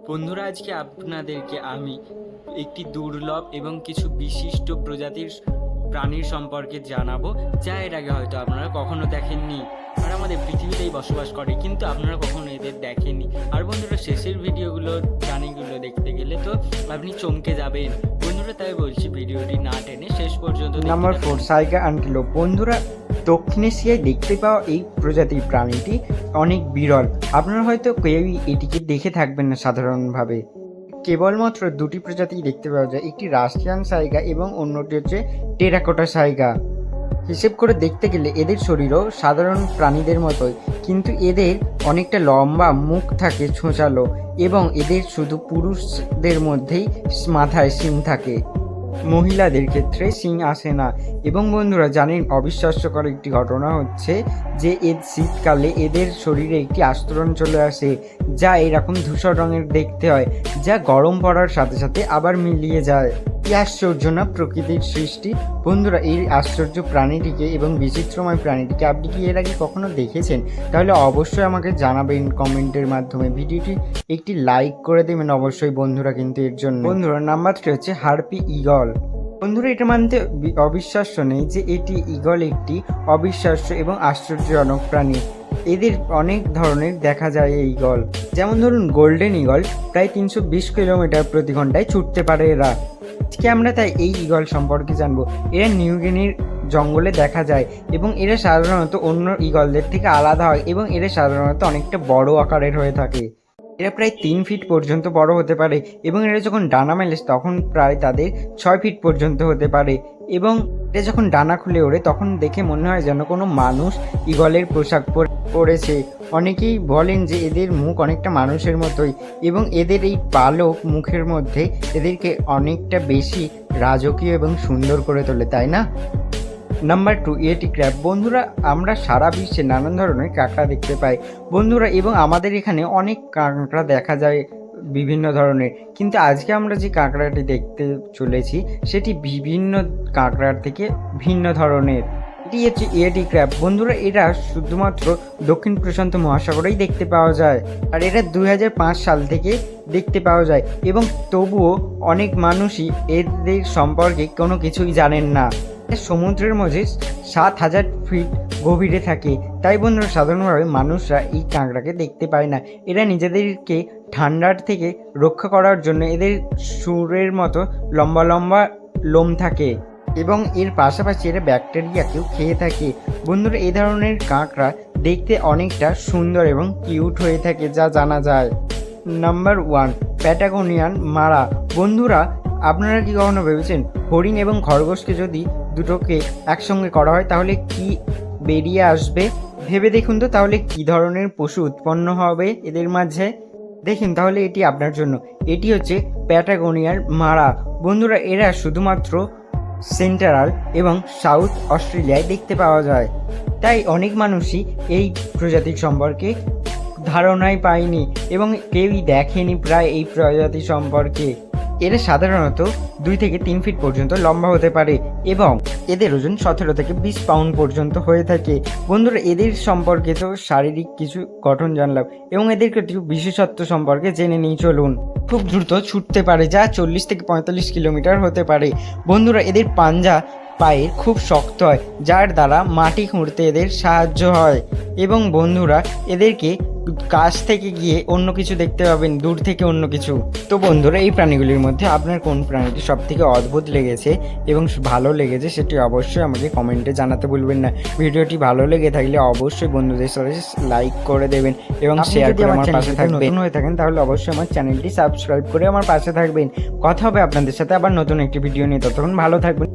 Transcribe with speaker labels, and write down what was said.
Speaker 1: বন্ধুরা, আজকে আপনাদেরকে আমি একটি দুর্লভ এবং কিছু বিশিষ্ট প্রজাতির প্রাণীর সম্পর্কে জানাবো, যা এর আগে হয়তো আপনারা কখনো দেখেননি। আর আমাদের পৃথিবীতেই বসবাস করে, কিন্তু আপনারা কখনো এদের দেখেননি। আর বন্ধুরা, শেষের ভিডিওগুলো প্রাণীগুলো দেখতে গেলে তো আপনি চমকে যাবেন। বন্ধুরা, তাই বলছি ভিডিওটি না টেনে শেষ পর্যন্ত
Speaker 2: নাম্বার 4, সাইগা অ্যান্টিলোপ। বন্ধুরা, দক্ষিণ এশিয়ায় দেখতে পাওয়া এই প্রজাতির প্রাণীটি অনেক বিরল। আপনারা হয়তো কেউই এটিকে দেখে থাকবেন না সাধারণভাবে। কেবলমাত্র দুটি প্রজাতি দেখতে পাওয়া যায়, একটি রাশিয়ান সাইগা এবং অন্যটি হচ্ছে টেরাকোটা সাইগা। হিসেব করে দেখতে গেলে এদের শরীরও সাধারণ প্রাণীদের মতোই, কিন্তু এদের অনেকটা লম্বা মুখ থাকে, ছোঁচালো, এবং এদের শুধু পুরুষদের মধ্যেই মাথায় শিং থাকে, মহিলাদের ক্ষেত্রে শিং আসে না। এবং বন্ধুরা জানেন, অবিশ্বাস্যকর একটি ঘটনা হচ্ছে যে শীতকালে এদের শরীরে একটি আস্তরণ চলে আসে, যা এরকম ধূসর রঙের দেখতে হয়, যা গরম পড়ার সাথে সাথে আবার মিলিয়ে যায়। কি আশ্চর্য না প্রকৃতির সৃষ্টি! বন্ধুরা, এই আশ্চর্য প্রাণীটিকে এবং বিচিত্রময় প্রাণীটিকে আপনি কি এর আগে কখনো দেখেছেন? তাহলে অবশ্যই আমাকে জানাবেন কমেন্টের মাধ্যমে। ভিডিওটি একটি লাইক করে দেবেন অবশ্যই বন্ধুরা, কিন্তু এর জন্য। বন্ধুরা, নাম্বার 3 হচ্ছে হার্পি ঈগল। বন্ধুরা, এটা মানতে অবিশ্বাস্য নেই যে এটি ঈগল একটি অবিশ্বাস্য এবং আশ্চর্যজনক প্রাণী। এদের অনেক ধরনের দেখা যায় এই ঈগল, যেমন ধরুন গোল্ডেন ঈগল প্রায় 320 কিলোমিটার প্রতি ঘন্টায় ছুটতে পারে এরা। আজকে আমরা তাই এই ঈগল সম্পর্কে জানবো। এরা নিউ গিনির জঙ্গলে দেখা যায় এবং এরা সাধারণত অন্য ঈগলদের থেকে আলাদা হয়, এবং এরা সাধারণত অনেকটা বড় আকারের হয়ে থাকে। এরা প্রায় 3 ফিট পর্যন্ত বড় হতে পারে, এবং এরা যখন ডানা মেলে তখন প্রায় তাদের 6 ফিট পর্যন্ত হতে পারে। এবং এরা যখন ডানা খুলে ওড়ে তখন দেখে মনে হয় যেন কোনো মানুষ ঈগলের পোশাক পরেছে। অনেকেই বলেন যে এদের মুখ অনেকটা মানুষের মতোই, এবং এদের এই পালক মুখের মধ্যে এদেরকে অনেকটা বেশি রাজকীয় এবং সুন্দর করে তোলে, তাই না? Number 2, yeti crab. বন্ধুরা, আমরা সারা বিশ্বে নানান ধরনের কাঁকড়া দেখতে পাই বন্ধুরা, এবং আমাদের এখানে অনেক কাঁকড়া দেখা যায় বিভিন্ন ধরনের, কিন্তু আজকে আমরা যে কাঁকড়াটি দেখতে চলেছি সেটি বিভিন্ন কাঁকড়ার থেকে ভিন্ন ধরনের। এটি হচ্ছে ইয়েটি ক্র্যাব। বন্ধুরা, এরা শুধুমাত্র দক্ষিণ প্রশান্ত মহাসাগরেই দেখতে পাওয়া যায়, আর এটা 2005 সাল থেকে দেখতে পাওয়া যায়, এবং তবুও অনেক মানুষই এদের সম্পর্কে কোনো কিছুই জানেন না। সমুদ্রের মধ্যে 7000 ফিট গভীরে থাকে, তাই বন্ধুরা সাধারণভাবে মানুষরা এই কাঁকড়াকে দেখতে পায় না। এরা নিজেদেরকে ঠান্ডার থেকে রক্ষা করার জন্য এদের সুরের মতো লম্বা লম্বা লোম থাকে, এবং এর পাশাপাশি এরা ব্যাকটেরিয়াকেও খেয়ে থাকে। বন্ধুরা, এই ধরনের কাঁকড়া দেখতে অনেকটা সুন্দর এবং কিউট হয়ে থাকে, যা জানা যায়। নাম্বার 1, প্যাটাগোনিয়ান মারা। বন্ধুরা, আপনারা কি কখনো ভেবেছেন হরিণ এবং খরগোশকে যদি দুটোকে একসঙ্গে করা হয় তাহলে কি বেরিয়ে আসবে? ভেবে দেখুন তো, তাহলে কি ধরনের পশু উৎপন্ন হবে এদের মাঝে। দেখুন, তাহলে এটি আপনার জন্য। এটি হচ্ছে প্যাটাগোনিয়ার মারা। বন্ধুরা, এরা শুধুমাত্র সেন্ট্রাল এবং সাউথ অস্ট্রেলিয়ায় দেখতে পাওয়া যায়, তাই অনেক মানুষই এই প্রজাতির সম্পর্কে ধারণাই পায়নি এবং কেউই দেখেনি প্রায় এই প্রজাতি সম্পর্কে। এরা সাধারণত 2 থেকে 3 ফিট পর্যন্ত লম্বা হতে পারে, এবং এদের ওজন 17 থেকে 20 পাউন্ড পর্যন্ত হয়ে থাকে। বন্ধুরা, এদের সম্পর্কে তো শারীরিক কিছু গঠন জানলাম, এবং এদের কিছু বিশেষত্ব সম্পর্কে জেনে নিই চলুন। খুব দ্রুত ছুটতে পারে, যা 40 থেকে 45 কিলোমিটার হতে পারে। বন্ধুরা, এদের পাঞ্জা পায়ের খুব শক্ত হয়, যার দ্বারা মাটি খুঁড়তে এদের সাহায্য হয়। এবং বন্ধুরা, এদেরকে কাছ থেকে গিয়ে অন্য কিছু দেখতে পাবেন, দূর থেকে অন্য কিছু। তো বন্ধুরা, এই প্রাণীগুলির মধ্যে আপনার কোন প্রাণীটি সব থেকে অদ্ভুত লেগেছে এবং ভালো লেগেছে সেটি অবশ্যই আমাকে কমেন্টে জানাতে ভুলবেন না। ভিডিওটি ভালো লেগে থাকলে অবশ্যই বন্ধুদের সাথে লাইক করে দেবেন এবং শেয়ার করে আমার পাশে থাকবেন। নতুন হয়ে থাকেন তাহলে অবশ্যই আমার চ্যানেলটি সাবস্ক্রাইব করে আমার পাশে থাকবেন। কথা হবে আপনাদের সাথে আবার নতুন একটি ভিডিও নিয়ে। ততক্ষণ ভালো থাকবেন।